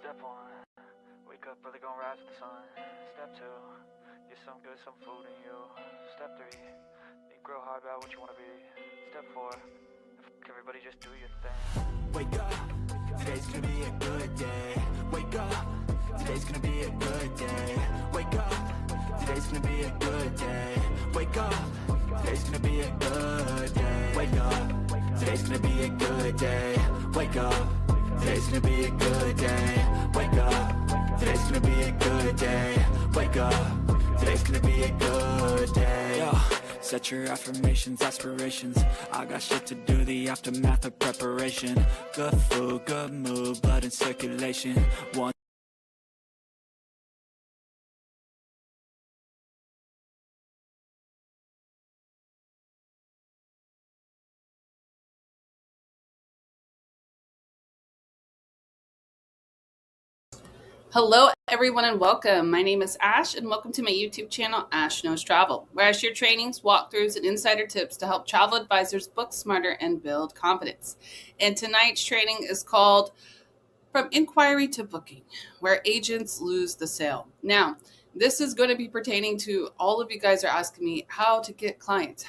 Step 1, wake up early, gonna rise with the sun. Step 2, get some food in you. Step 3, think real hard about what you wanna be. Step 4, everybody just do your thing. Wake up, today's gonna be a good day. Wake up, today's gonna be a good day. Wake up, today's gonna be a good day. Wake up, today's gonna be a good day. Wake up, today's gonna be a good day. Wake up, today's gonna be a good day. Wake up, today's gonna be a good day. Wake up, today's gonna be a good day. Yo, set your affirmations, aspirations. I got shit to do, the aftermath of preparation. Good food, good mood, blood in circulation. One Hello, everyone, and welcome. My name is Ash, and welcome to my YouTube channel, Ash Knows Travel, where I share trainings, walkthroughs, and insider tips to help travel advisors book smarter and build confidence. And tonight's training is called From Inquiry to Booking, where agents lose the sale. Now, this is going to be pertaining to all of you guys are asking me how to get clients.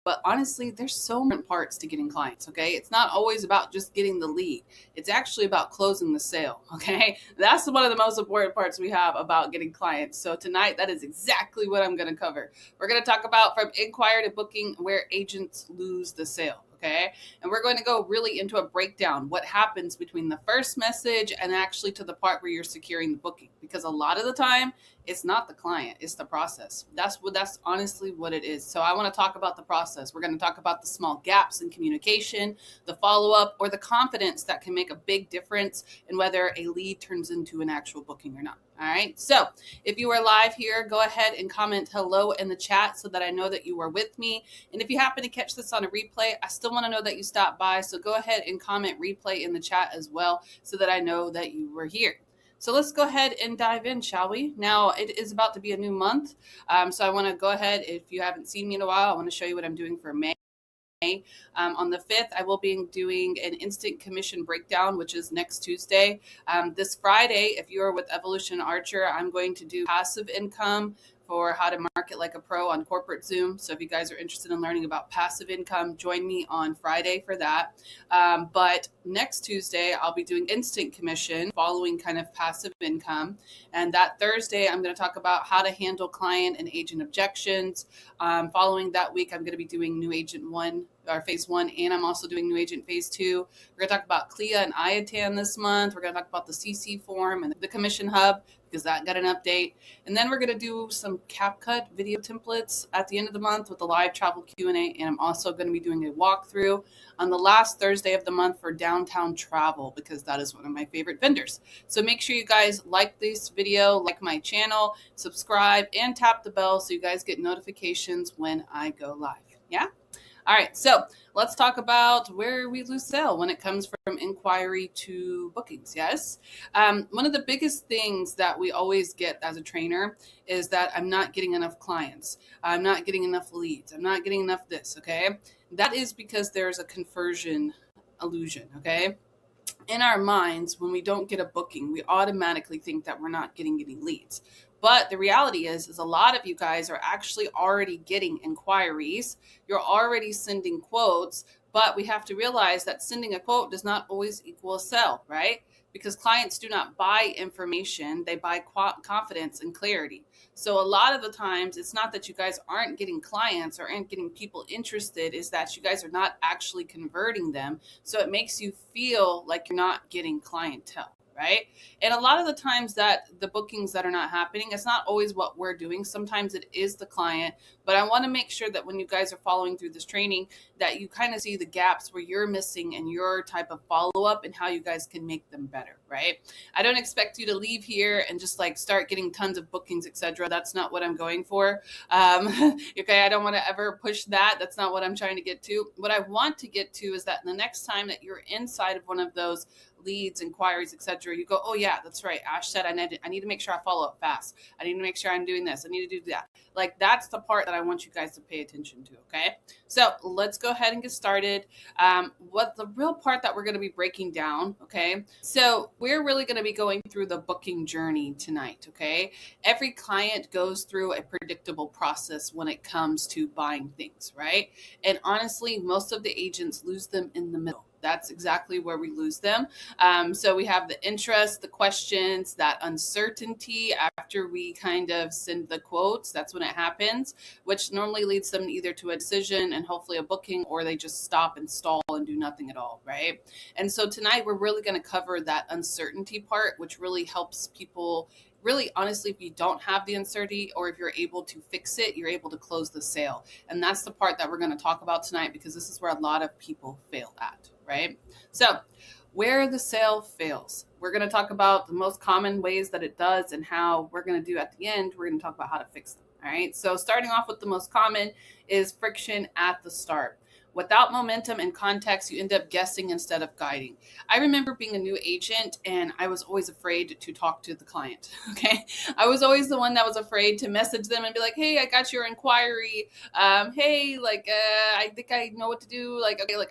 But honestly, there's so many parts to getting clients, okay? It's not always about just getting the lead. It's actually about closing the sale, okay? That's one of the most important parts we have about getting clients. So tonight, that is exactly what I'm gonna cover. We're gonna talk about from inquiry to booking where agents lose the sale, okay? And we're going to go really into a breakdown, what happens between the first message and actually to the part where you're securing the booking. Because a lot of the time, it's not the client, it's the process. That's honestly what it is. So I want to talk about the process. We're going to talk about the small gaps in communication, the follow-up, or the confidence that can make a big difference in whether a lead turns into an actual booking or not. All right. So if you are live here, go ahead and comment hello in the chat so that I know that you are with me. And if you happen to catch this on a replay, I still want to know that you stopped by. So go ahead and comment replay in the chat as well so that I know that you were here. So let's go ahead and dive in, shall we? Now, it is about to be a new month. So I want to go ahead. If you haven't seen me in a while, I want to show you what I'm doing for May. On the 5th, I will be doing an instant commission breakdown, which is next Tuesday. This Friday, if you are with Evolution Archer, I'm going to do passive income for how to market like a pro on corporate Zoom. So if you guys are interested in learning about passive income, join me on Friday for that. But next Tuesday, I'll be doing instant commission following kind of passive income. And that Thursday, I'm going to talk about how to handle client and agent objections. Following that week, I'm going to be doing new agent phase 1, and I'm also doing new agent phase 2. We're going to talk about CLIA and IATAN this month. We're going to talk about the CC form and the commission hub because that got an update. And then we're going to do some CapCut video templates at the end of the month with the live travel Q&A. And I'm also going to be doing a walkthrough on the last Thursday of the month for downtown travel because that is one of my favorite vendors. So make sure you guys like this video, like my channel, subscribe, and tap the bell so you guys get notifications when I go live. Yeah? All right, so let's talk about where we lose sale when it comes from inquiry to bookings, yes? One of the biggest things that we always get as a trainer is that I'm not getting enough clients. I'm not getting enough leads. I'm not getting enough this, okay? That is because there's a conversion illusion, okay? In our minds, when we don't get a booking, we automatically think that we're not getting any leads. But the reality is a lot of you guys are actually already getting inquiries. You're already sending quotes, but we have to realize that sending a quote does not always equal a sale, right? Because clients do not buy information, they buy confidence and clarity. So a lot of the times, it's not that you guys aren't getting clients or aren't getting people interested, is that you guys are not actually converting them. So it makes you feel like you're not getting clientele. Right? And a lot of the times that the bookings that are not happening, it's not always what we're doing. Sometimes it is the client, but I want to make sure that when you guys are following through this training, that you kind of see the gaps where you're missing and your type of follow-up and how you guys can make them better, right? I don't expect you to leave here and just like start getting tons of bookings, etc. That's not what I'm going for. Okay, I don't want to ever push that. That's not what I'm trying to get to. What I want to get to is that the next time that you're inside of one of those leads, inquiries, etc., you go, oh yeah, that's right. Ash said I need to make sure I follow up fast. I need to make sure I'm doing this. I need to do that. Like, that's the part that I want you guys to pay attention to. Okay. So let's go ahead and get started. What the real part that we're going to be breaking down. Okay. So we're really going to be going through the booking journey tonight. Okay. Every client goes through a predictable process when it comes to buying things, right? And honestly, most of the agents lose them in the middle. That's exactly where we lose them. So we have the interest, the questions, that uncertainty after we kind of send the quotes. That's when it happens, which normally leads them either to a decision and hopefully a booking, or they just stop and stall and do nothing at all, right? And so tonight we're really going to cover that uncertainty part, which really helps people. Really, honestly, if you don't have the uncertainty, or if you're able to fix it, you're able to close the sale. And that's the part that we're going to talk about tonight, because this is where a lot of people fail at, right? So where the sale fails, we're going to talk about the most common ways that it does, and how we're going to do at the end, we're going to talk about how to fix them. All right. So starting off with the most common is friction at the start. Without momentum and context, you end up guessing instead of guiding. I remember being a new agent, and I was always afraid to talk to the client. Okay. I was always the one that was afraid to message them and be like, hey, I got your inquiry. Hey, I think I know what to do.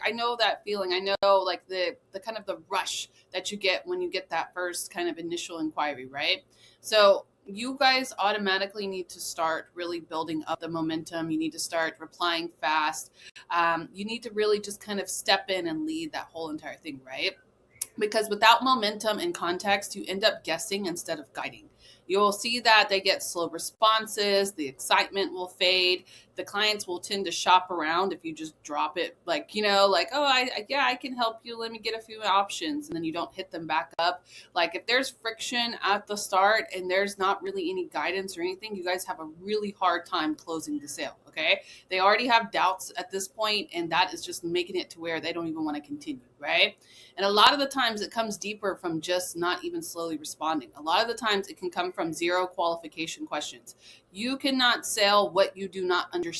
I know that feeling. I know like the kind of the rush that you get when you get that first kind of initial inquiry, right? So you guys automatically need to start really building up the momentum. You need to start replying fast. You need to really just kind of step in and lead that whole entire thing, right? Because without momentum and context, you end up guessing instead of guiding. You'll see that they get slow responses, the excitement will fade, the clients will tend to shop around if you just drop it oh, I can help you, let me get a few options, and then you don't hit them back up. Like, if there's friction at the start and there's not really any guidance or anything, you guys have a really hard time closing the sale, okay? They already have doubts at this point, and that is just making it to where they don't even want to continue, right? And a lot of the times it comes deeper from just not even slowly responding. A lot of the times it can come from zero qualification questions. You cannot sell what you do not understand.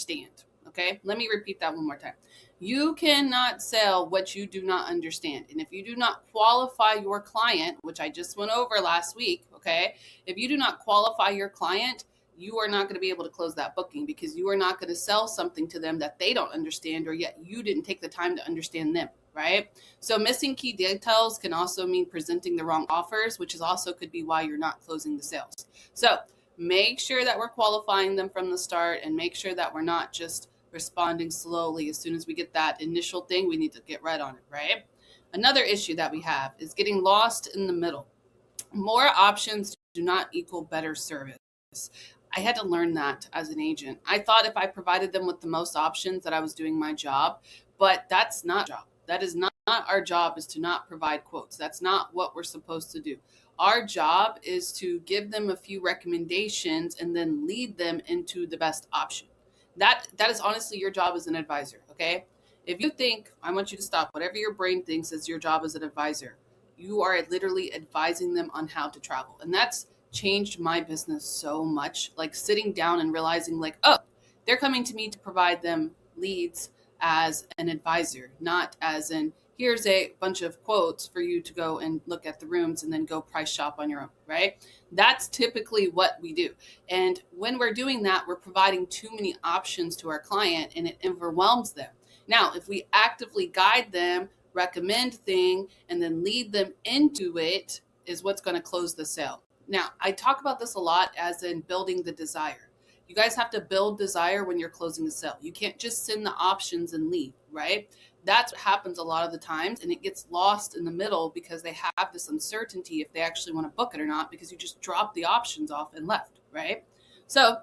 Okay. Let me repeat that one more time. You cannot sell what you do not understand. And if you do not qualify your client, which I just went over last week, okay, if you do not qualify your client, you are not going to be able to close that booking, because you are not going to sell something to them that they don't understand, or yet you didn't take the time to understand them, right? So missing key details can also mean presenting the wrong offers, which is also could be why you're not closing the sales. So make sure that we're qualifying them from the start, and make sure that we're not just responding slowly. As soon as we get that initial thing, we need to get right on it, right? Another issue that we have is getting lost in the middle. More options do not equal better service. I had to learn that as an agent. I thought if I provided them with the most options that I was doing my job, but that's not our job. That is not our job, is to not provide quotes. That's not what we're supposed to do. Our job is to give them a few recommendations and then lead them into the best option. That is honestly your job as an advisor, okay? If you think, I want you to stop, whatever your brain thinks is your job as an advisor, you are literally advising them on how to travel. And that's changed my business so much. Like, sitting down and realizing like, oh, they're coming to me to provide them leads as an advisor, not as in, here's a bunch of quotes for you to go and look at the rooms and then go price shop on your own, right? That's typically what we do. And when we're doing that, we're providing too many options to our client, and it overwhelms them. Now, if we actively guide them, recommend thing, and then lead them into it, is what's going to close the sale. Now, I talk about this a lot as in building the desire. You guys have to build desire when you're closing a sale. You can't just send the options and leave, right? That's what happens a lot of the times, and it gets lost in the middle because they have this uncertainty if they actually want to book it or not, because you just dropped the options off and left, right? So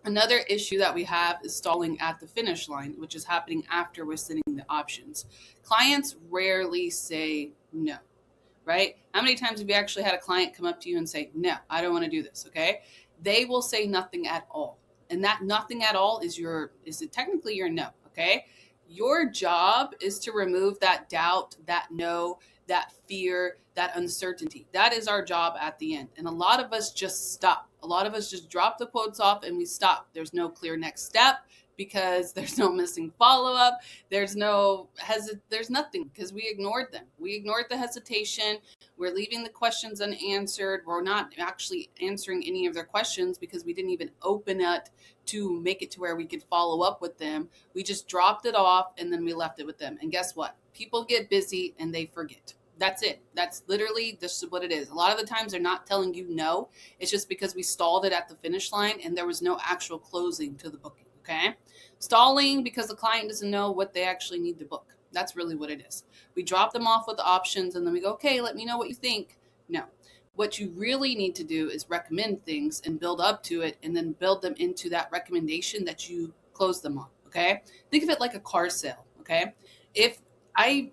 another issue that we have is stalling at the finish line, which is happening after we're sending the options. Clients rarely say no. Right? How many times have you actually had a client come up to you and say, no, I don't want to do this? Okay. They will say nothing at all. And that nothing at all is technically your no. Okay. Your job is to remove that doubt, that no, that fear, that uncertainty. That is our job at the end. And a lot of us just stop. A lot of us just drop the quotes off and we stop. There's no clear next step. because there's no missing follow-up. There's nothing because we ignored them. We ignored the hesitation. We're leaving the questions unanswered. We're not actually answering any of their questions because we didn't even open it to make it to where we could follow up with them. We just dropped it off and then we left it with them. And guess what? People get busy and they forget. That's it. That's literally just what it is. A lot of the times they're not telling you no. It's just because we stalled it at the finish line and there was no actual closing to the booking. Okay. Stalling because the client doesn't know what they actually need to book. That's really what it is. We drop them off with the options and then we go, okay, let me know what you think. No. What you really need to do is recommend things and build up to it and then build them into that recommendation that you close them on. Okay. Think of it like a car sale. Okay. I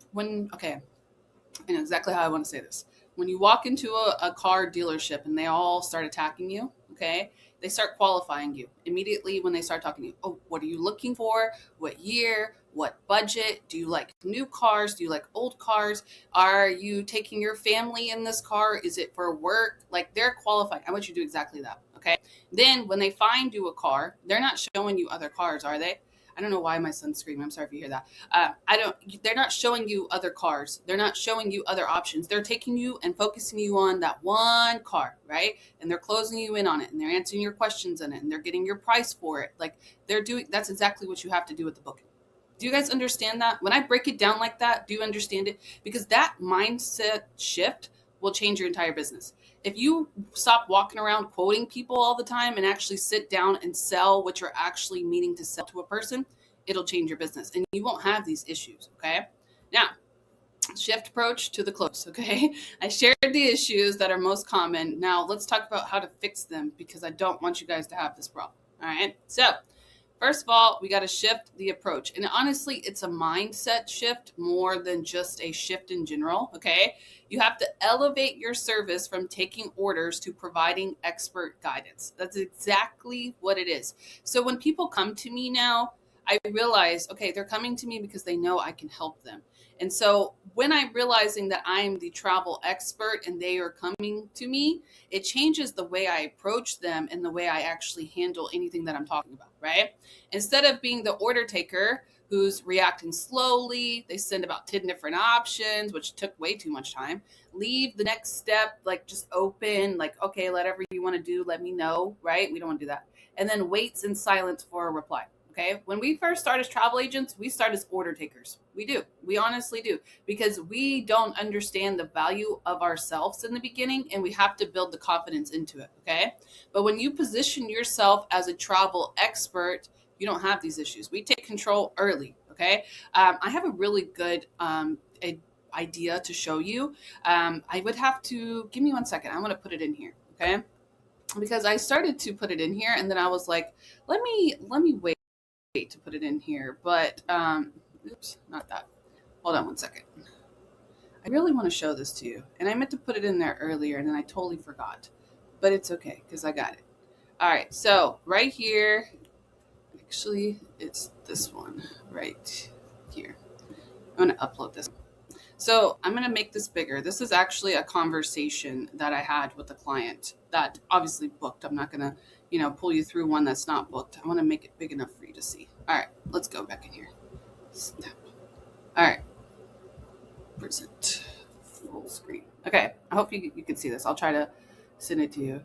know exactly how I want to say this. When you walk into a car dealership and they all start attacking you, okay, they start qualifying you immediately when they start talking to you. Oh, what are you looking for? What year? What budget? Do you like new cars? Do you like old cars? Are you taking your family in this car? Is it for work? Like, they're qualifying. I want you to do exactly that, okay? Then when they find you a car, they're not showing you other cars, are they? I don't know why my son's screaming. I'm sorry if you hear that. They're not showing you other cars. They're not showing you other options. They're taking you and focusing you on that one car, right? And they're closing you in on it and they're answering your questions on it and they're getting your price for it. Like, that's exactly what you have to do with the booking. Do you guys understand that? When I break it down like that, do you understand it? Because that mindset shift will change your entire business. If you stop walking around quoting people all the time and actually sit down and sell what you're actually meaning to sell to a person, it'll change your business and you won't have these issues, okay? Now, shift approach to the close, okay? I shared the issues that are most common. Now, let's talk about how to fix them because I don't want you guys to have this problem, all right? So, first of all, we got to shift the approach. And honestly, it's a mindset shift more than just a shift in general, okay? You have to elevate your service from taking orders to providing expert guidance. That's exactly what it is. So when people come to me now, I realize, okay, they're coming to me because they know I can help them. And so when I'm realizing that I'm the travel expert and they are coming to me, it changes the way I approach them and the way I actually handle anything that I'm talking about, right? Instead of being the order taker who's reacting slowly, they send about 10 different options, which took way too much time. Leave the next step, like just open, like, okay, whatever you want to do, let me know, right? We don't want to do that. And then waits in silence for a reply. Okay. When we first start as travel agents, we start as order takers. We do. We honestly do, because we don't understand the value of ourselves in the beginning and we have to build the confidence into it. Okay. But when you position yourself as a travel expert, you don't have these issues. We take control early. Okay. I have a really good idea to show you. I would have to give me 1 second. I'm going to put it in here. Okay. Because I started to put it in here and then I was like, let me wait to put it in here, but oops, not that. Hold on 1 second. I really want to show this to you, and I meant to put it in there earlier, and then I totally forgot, but it's okay because I got it. All right, so right here, actually, it's this one right here. I'm going to upload this. So I'm going to make this bigger. This is actually a conversation that I had with a client that obviously booked. I'm not going to pull you through one that's not booked. I want to make it big enough for you to see. All right, let's go back in here. Snap. All right. Present full screen. Okay, I hope you can see this. I'll try to send it to you.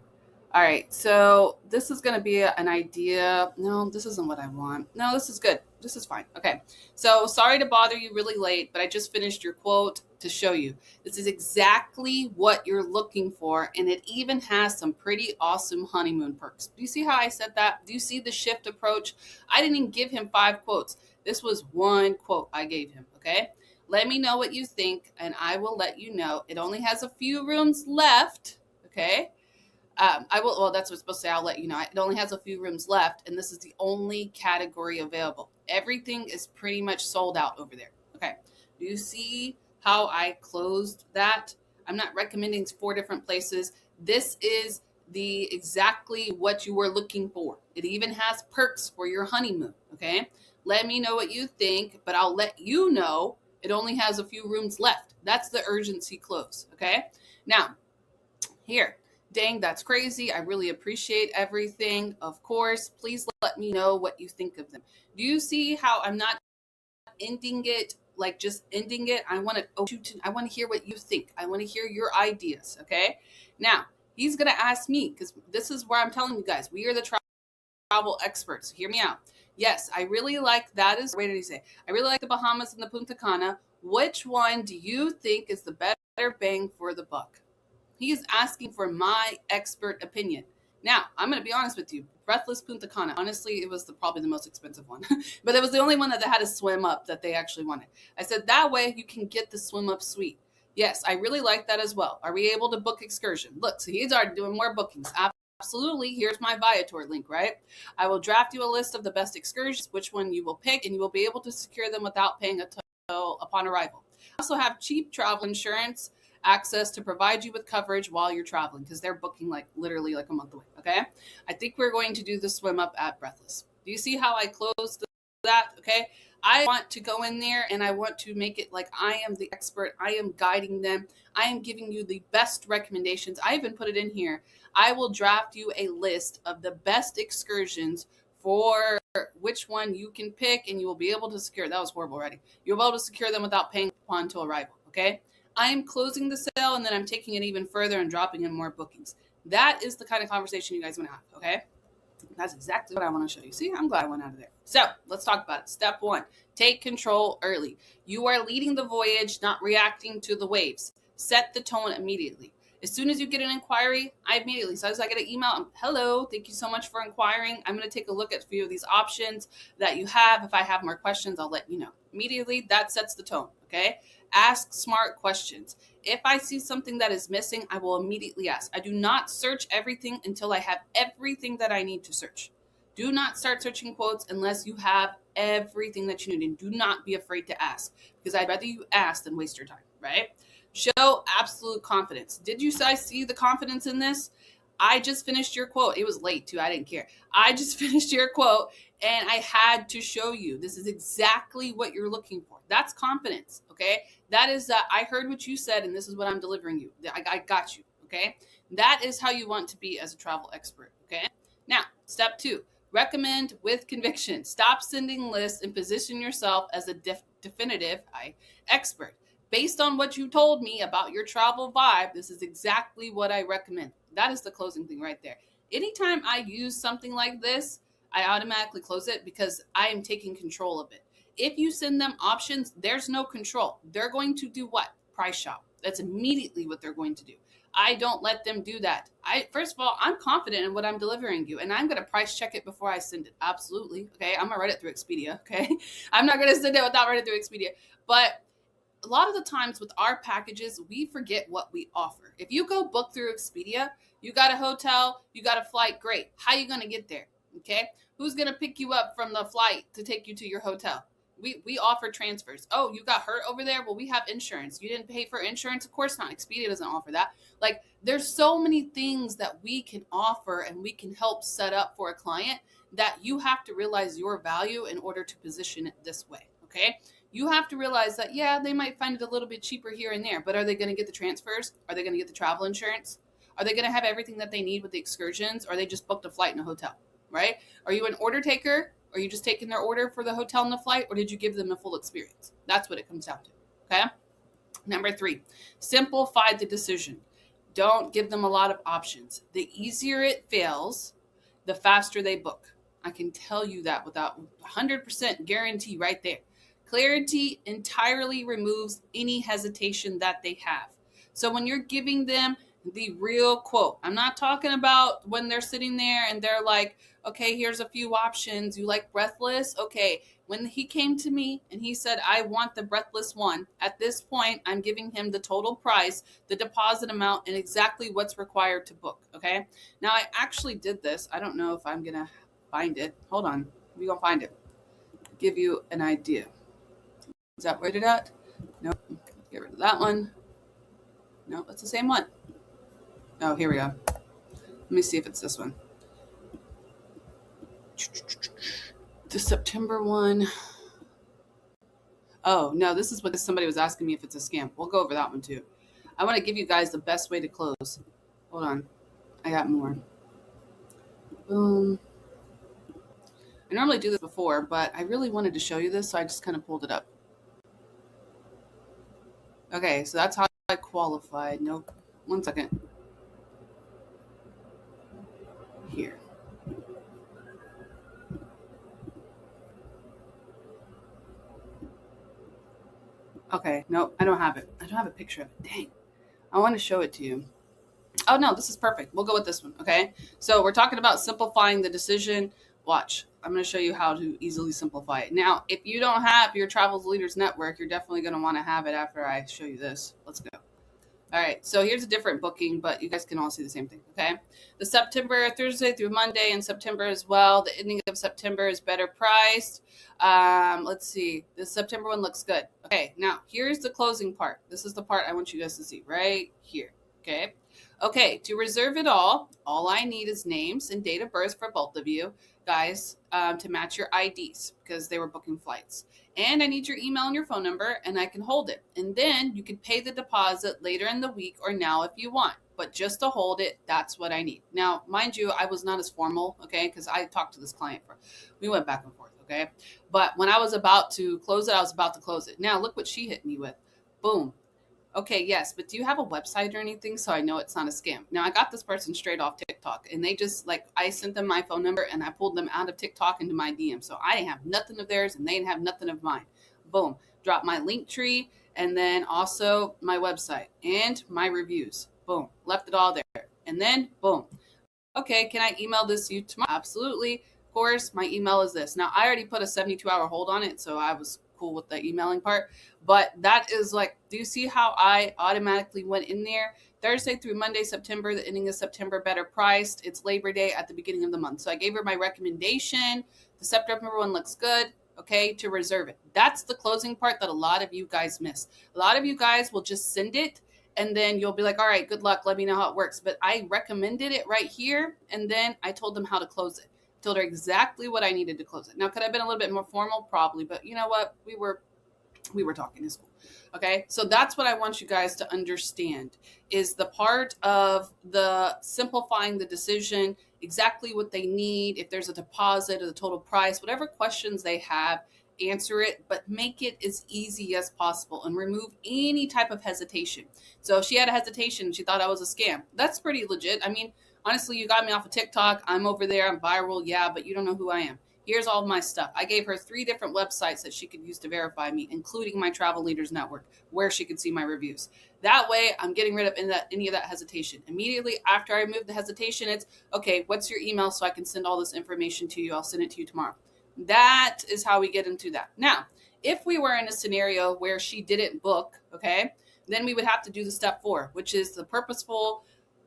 All right, so this is going to be an idea. No, this isn't what I want. No, this is good. This is fine. Okay, so sorry to bother you really late, but I just finished your quote to show you. This is exactly what you're looking for, and it even has some pretty awesome honeymoon perks. Do you see how I said that? Do you see the shift approach? I didn't even give him 5 quotes. This was 1 quote I gave him, okay? Let me know what you think, and I will let you know. It only has a few rooms left, okay? That's what's supposed to say. I'll let you know. It only has a few rooms left, and this is the only category available. Everything is pretty much sold out over there. Okay. Do you see how I closed that? I'm not recommending 4 different places. This is exactly what you were looking for. It even has perks for your honeymoon. Okay. Let me know what you think, but I'll let you know it only has a few rooms left. That's the urgency close. Okay. Now, here. Dang, that's crazy. I really appreciate everything. Of course, please let me know what you think of them. Do you see how I'm not ending it like just ending it? I want to hear what you think. I want to hear your ideas. Okay. Now he's going to ask me, because this is where I'm telling you guys, we are the travel experts. Hear me out. Yes, I really like that. Wait, did he say? I really like the Bahamas and the Punta Cana. Which one do you think is the better bang for the buck? He is asking for my expert opinion. Now, I'm going to be honest with you. Breathless Punta Cana, honestly, it was probably the most expensive one. But it was the only one that had a swim up that they actually wanted. I said, that way you can get the swim up suite. Yes, I really like that as well. Are we able to book excursion? Look, so he's already doing more bookings. Absolutely. Here's my Viator link, right? I will draft you a list of the best excursions, which one you will pick, and you will be able to secure them without paying a toll upon arrival. I also have cheap travel insurance access to provide you with coverage while you're traveling, because they're booking like literally like a month away. Okay. I think we're going to do the swim up at Breathless. Do you see how I closed that? Okay. I want to go in there and I want to make it like I am the expert. I am guiding them. I am giving you the best recommendations. I even put it in here. I will draft you a list of the best excursions for which one you can pick, and you will be able to secure. That was horrible already. You'll be able to secure them without paying upon to arrival. Okay. I am closing the sale, and then I'm taking it even further and dropping in more bookings. That is the kind of conversation you guys want to have, okay? That's exactly what I want to show you. See, I'm glad I went out of there. So let's talk about it. Step 1, take control early. You are leading the voyage, not reacting to the waves. Set the tone immediately. As soon as you get an inquiry, so as I get an email, hello, thank you so much for inquiring. I'm going to take a look at a few of these options that you have. If I have more questions, I'll let you know. Immediately, that sets the tone, okay? Ask smart questions. If I see something that is missing, I will immediately ask. I do not search everything until I have everything that I need to search. Do not start searching quotes unless you have everything that you need. And do not be afraid to ask, because I'd rather you ask than waste your time, right? Show absolute confidence. Did you guys see the confidence in this? I just finished your quote. It was late too. I didn't care. I just finished your quote and I had to show you. This is exactly what you're looking for. That's confidence. Okay. That is that I heard what you said and this is what I'm delivering you. I got you. Okay. That is how you want to be as a travel expert. Okay. Now, step 2, recommend with conviction. Stop sending lists and position yourself as a definitive expert. Based on what you told me about your travel vibe, this is exactly what I recommend. That is the closing thing right there. Anytime I use something like this, I automatically close it because I am taking control of it. If you send them options, there's no control. They're going to do what? Price shop. That's immediately what they're going to do. I don't let them do that. First of all, I'm confident in what I'm delivering you, and I'm going to price check it before I send it. Absolutely. Okay. I'm going to run it through Expedia. Okay. I'm not going to send it without running through Expedia. But a lot of the times with our packages, we forget what we offer. If you go book through Expedia, you got a hotel, you got a flight, great. How are you going to get there? Okay. Who's going to pick you up from the flight to take you to your hotel? We offer transfers. Oh, you got hurt over there? Well, we have insurance. You didn't pay for insurance? Of course not. Expedia doesn't offer that. Like, there's so many things that we can offer and we can help set up for a client that you have to realize your value in order to position it this way. Okay. You have to realize that, yeah, they might find it a little bit cheaper here and there, but are they going to get the transfers? Are they going to get the travel insurance? Are they going to have everything that they need with the excursions? Or are they just booked a flight and a hotel, right? Are you an order taker? Are you just taking their order for the hotel and the flight? Or did you give them a full experience? That's what it comes down to, okay? Number 3, simplify the decision. Don't give them a lot of options. The easier it fails, the faster they book. I can tell you that without 100% guarantee right there. Clarity entirely removes any hesitation that they have. So when you're giving them the real quote, I'm not talking about when they're sitting there and they're like, okay, here's a few options. You like Breathless? Okay. When he came to me and he said, I want the Breathless one, at this point, I'm giving him the total price, the deposit amount, and exactly what's required to book. Okay. Now I actually did this. I don't know if I'm going to find it. Hold on. We're going to find it. Give you an idea. Is that where it at? Nope. Get rid of that one. No, that's the same one. Oh, here we go. Let me see if it's this one. The September one. Oh, no, this is what somebody was asking me if it's a scam. We'll go over that one too. I want to give you guys the best way to close. Hold on. I got more. Boom. I normally do this before, but I really wanted to show you this, so I just kind of pulled it up. Okay, so that's how I qualified. Nope. 1 second. Here. Okay, nope, I don't have it. I don't have a picture of it. Dang. I want to show it to you. Oh, no, this is perfect. We'll go with this one, okay? So we're talking about simplifying the decision. Watch. I'm going to show you how to easily simplify it. Now, if you don't have your Travels Leaders Network, you're definitely going to want to have it after I show you this. Let's go. All right, so here's a different booking, but you guys can all see the same thing, okay? The September, Thursday through Monday in September as well. The ending of September is better priced. Let's see. The September one looks good. Okay, now here's the closing part. This is the part I want you guys to see right here, okay? Okay, to reserve it all I need is names and date of birth for both of you guys to match your IDs because they were booking flights. And I need your email and your phone number, and I can hold it. And then you can pay the deposit later in the week or now if you want. But just to hold it, that's what I need. Now, mind you, I was not as formal, okay, because I talked to this client. We went back and forth, okay? But when I was about to close it, I was about to close it. Now, look what she hit me with. Boom. Okay, yes, but do you have a website or anything so I know it's not a scam? Now, I got this person straight off TikTok, and they just, I sent them my phone number, and I pulled them out of TikTok into my DM. So I didn't have nothing of theirs, and they didn't have nothing of mine. Boom. Drop my link tree, and then also my website and my reviews. Boom. Left it all there. And then, boom. Okay, can I email this to you tomorrow? Absolutely. Of course, my email is this. Now, I already put a 72-hour hold on it, so I was cool with the emailing part, but that is do you see how I automatically went in there? Thursday through Monday, September, the ending of September, better priced. It's Labor Day at the beginning of the month. So I gave her my recommendation. The September one looks good. Okay, to reserve it. That's the closing part that a lot of you guys miss. A lot of you guys will just send it and then you'll be like, all right, good luck. Let me know how it works. But I recommended it right here. And then I told them how to close it. Told her exactly what I needed to close it. Now, could I have been a little bit more formal? Probably, but you know what? We were talking in school. Okay. So that's what I want you guys to understand is the part of the simplifying the decision, exactly what they need. If there's a deposit or the total price, whatever questions they have, answer it, but make it as easy as possible and remove any type of hesitation. So if she had a hesitation, she thought I was a scam. That's pretty legit. I mean, honestly, you got me off of TikTok. I'm over there. I'm viral. Yeah, but you don't know who I am. Here's all of my stuff. I gave her 3 different websites that she could use to verify me, including my Travel Leaders Network, where she could see my reviews. That way, I'm getting rid of any of that hesitation. Immediately after I remove the hesitation, it's, okay, what's your email so I can send all this information to you? I'll send it to you tomorrow. That is how we get into that. Now, if we were in a scenario where she didn't book, okay, then we would have to do the step 4, which is the purposeful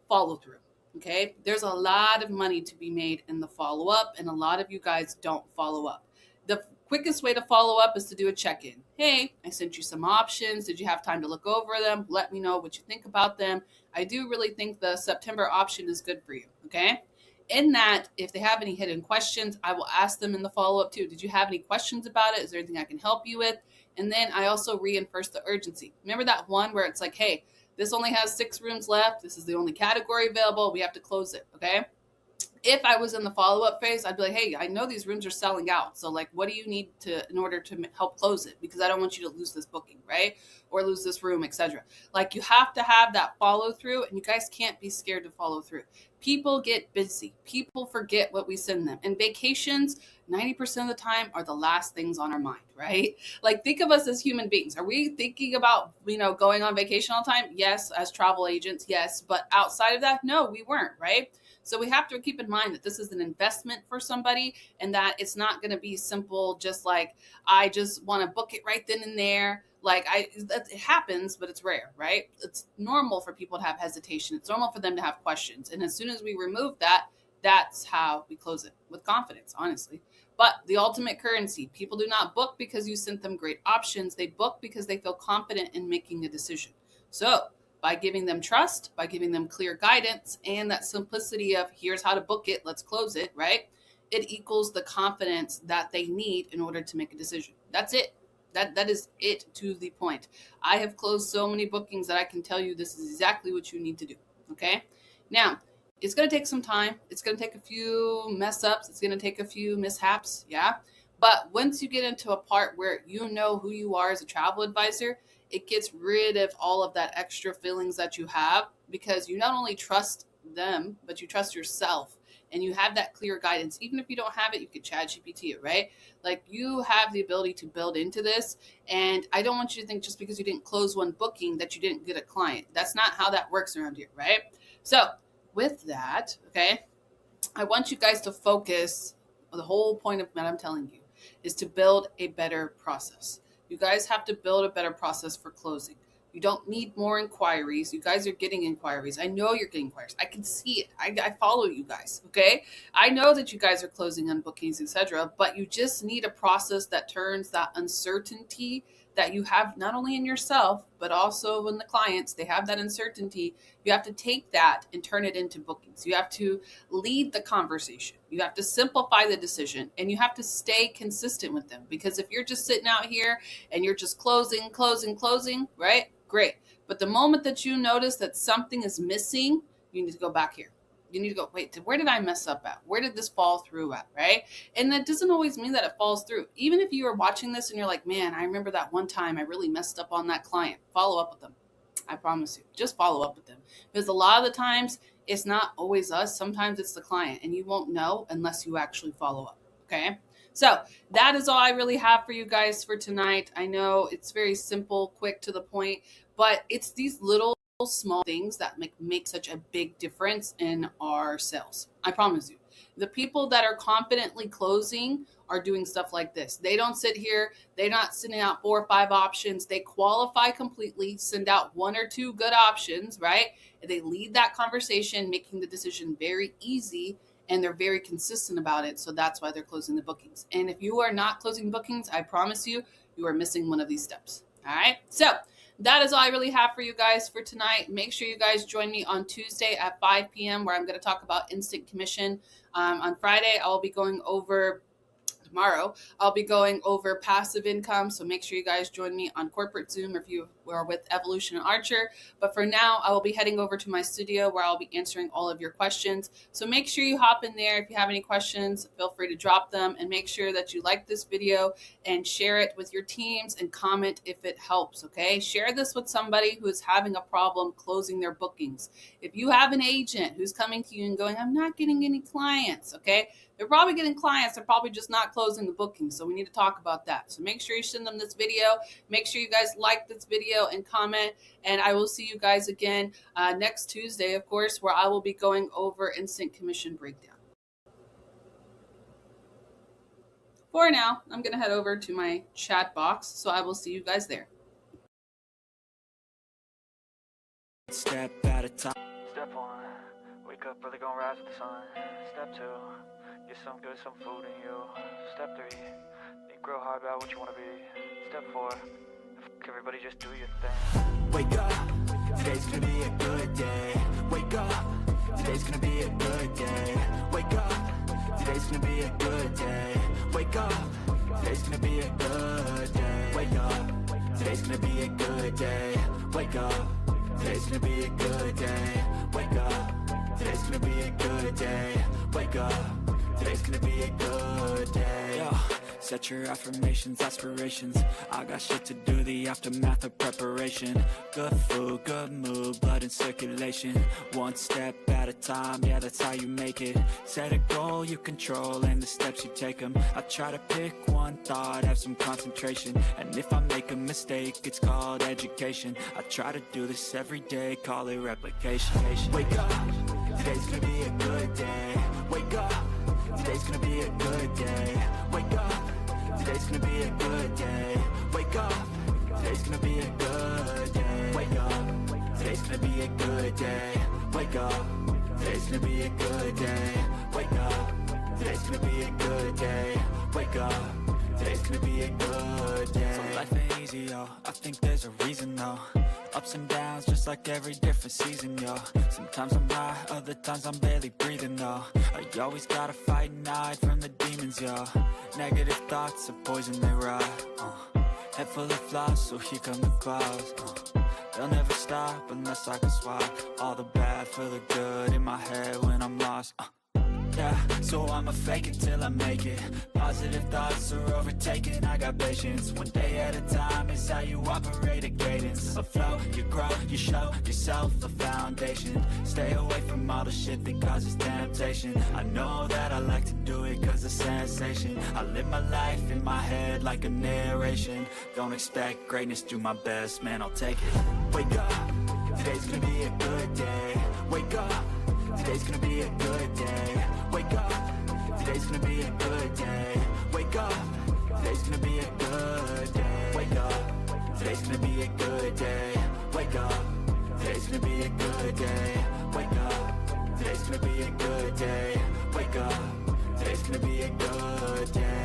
follow through. Okay, there's a lot of money to be made in the follow-up, and a lot of you guys don't follow up. The quickest way to follow up is to do a check-in. Hey, I sent you some options. Did you have time to look over them? Let me know what you think about them. I do really think the September option is good for you, okay? In that, if they have any hidden questions, I will ask them in the follow-up too. Did you have any questions about it? Is there anything I can help you with? And then I also reinforce the urgency. Remember that one where it's like, hey, this only has 6 rooms left. This is the only category available. We have to close it, okay? If I was in the follow-up phase, I'd be like, hey, I know these rooms are selling out. So, what do you need in order to help close it? Because I don't want you to lose this booking, right? Or lose this room, etc. You have to have that follow-through, and you guys can't be scared to follow through. People get busy. People forget what we send them. And vacations, 90% of the time, are the last things on our mind, right? Think of us as human beings. Are we thinking about, going on vacation all the time? Yes, as travel agents, yes. But outside of that, no, we weren't, right? So we have to keep in mind that this is an investment for somebody and that it's not going to be simple, just I just want to book it right then and there. It happens, but it's rare, right? It's normal for people to have hesitation. It's normal for them to have questions. And as soon as we remove that, that's how we close it with confidence, honestly. But the ultimate currency, people do not book because you sent them great options. They book because they feel confident in making a decision. So by giving them trust, by giving them clear guidance, and that simplicity of here's how to book it, let's close it, right? It equals the confidence that they need in order to make a decision. That's it. That is it to the point. I have closed so many bookings that I can tell you this is exactly what you need to do. Okay. Now, It's going to take some time. It's going to take a few mess ups. It's going to take a few mishaps. Yeah. But once you get into a part where you know who you are as a travel advisor, it gets rid of all of that extra feelings that you have, because you not only trust them, but you trust yourself, and you have that clear guidance. Even if you don't have it, you could chat GPT it, right? Like, you have the ability to build into this. And I don't want you to think just because you didn't close one booking that you didn't get a client. That's not how that works around here, right? So with that, okay, I want you guys to focus. The whole point of what I'm telling you is to build a better process. You guys have to build a better process for closing. You don't need more inquiries. You guys are getting inquiries. I know you're getting inquiries. I can see it. I follow you guys, okay? I know that you guys are closing on bookings, etc., but you just need a process that turns that uncertainty that you have not only in yourself, but also in the clients. They have that uncertainty. You have to take that and turn it into bookings. You have to lead the conversation. You have to simplify the decision, and you have to stay consistent with them. Because if you're just sitting out here and you're just closing, right? Great. But the moment that you notice that something is missing, you need to go back here. You need to go, wait, where did I mess up at? Where did this fall through at, right? And that doesn't always mean that it falls through. Even if you are watching this and you're like, man, I remember that one time I really messed up on that client. Follow up with them. I promise you, just follow up with them. Because a lot of the times, it's not always us. Sometimes it's the client, and you won't know unless you actually follow up, okay? So that is all I really have for you guys for tonight. I know it's very simple, quick, to the point, but it's these little small things that make such a big difference in our sales. I promise you. The people that are confidently closing are doing stuff like this. They don't sit here. They're not sending out 4 or 5 options. They qualify completely, send out 1 or 2 good options, right? And they lead that conversation, making the decision very easy, and they're very consistent about it. So that's why they're closing the bookings. And if you are not closing bookings, I promise you, you are missing one of these steps. All right. So that is all I really have for you guys for tonight. Make sure you guys join me on Tuesday at 5 p.m. where I'm going to talk about instant commission. On Friday, I'll be going over tomorrow. I'll be going over passive income. So make sure you guys join me on corporate Zoom if you are with Evolution and Archer. But for now, I will be heading over to my studio where I'll be answering all of your questions. So make sure you hop in there. If you have any questions, feel free to drop them, and make sure that you like this video and share it with your teams and comment if it helps. Okay. Share this with somebody who is having a problem closing their bookings. If you have an agent who's coming to you and going, I'm not getting any clients. Okay. They're probably getting clients. They're probably just not closing the booking. So we need to talk about that. So make sure you send them this video. Make sure you guys like this video and comment. And I will see you guys again next Tuesday, of course, where I will be going over instant commission breakdown. For now, I'm going to head over to my chat box. So I will see you guys there. Step at a time. Step 1, wake up early, gonna rise with the sun. Step 2, get some food in you. Step 3, think real hard about what you want to be. Step 4, everybody just do your thing. Wake up, today's gonna be a good day. Wake up, today's gonna be a good day. Wake up, today's gonna be a good day. Wake up, today's gonna be a good day. Wake up, today's gonna be a good day. Wake up, today's gonna be a good day. Wake up, today's gonna be a good day. Wake up, today's gonna be a good day. Yo, set your affirmations, aspirations. I got shit to do, the aftermath of preparation. Good food, good mood, blood in circulation. One step at a time, yeah, that's how you make it. Set a goal you control and the steps you take them. I try to pick one thought, have some concentration. And if I make a mistake, it's called education. I try to do this every day, call it replication. Wake up, today's gonna be a good day. Wake up, today's gonna be a good day. Wake up, today's gonna be a good day. Wake up, today's gonna be a good day. Wake up, today's gonna be a good day. Wake up, today's gonna be a good day. Wake up, today's gonna be a good day. Wake up, today's gonna be a good day. So life ain't easy, yo, I think there's a reason though. Ups and downs, just like every different season, yo. Sometimes I'm high, other times I'm barely breathing, though. I always gotta fight and hide from the demons, yo. Negative thoughts are poison, they rot. Head full of flaws, so here come the clouds. they'll never stop unless I can swap all the bad for the good in my head when I'm lost. Yeah, so I'ma fake it till I make it. Positive thoughts are overtaken, I got patience. One day at a time is how you operate a cadence. A flow, you grow, you show yourself a foundation. Stay away from all the shit that causes temptation. I know that I like to do it cause it's sensation. I live my life in my head like a narration. Don't expect greatness, do my best, man, I'll take it. Wake up, today's gonna be a good day. Wake up, today's gonna be a good day. Wake up, today's gonna be a good day. Wake up, today's gonna be a good day. Wake up, today's gonna be a good day. Wake up, today's gonna be a good day. Wake up, today's gonna be a good day. Wake up, today's gonna be a good day.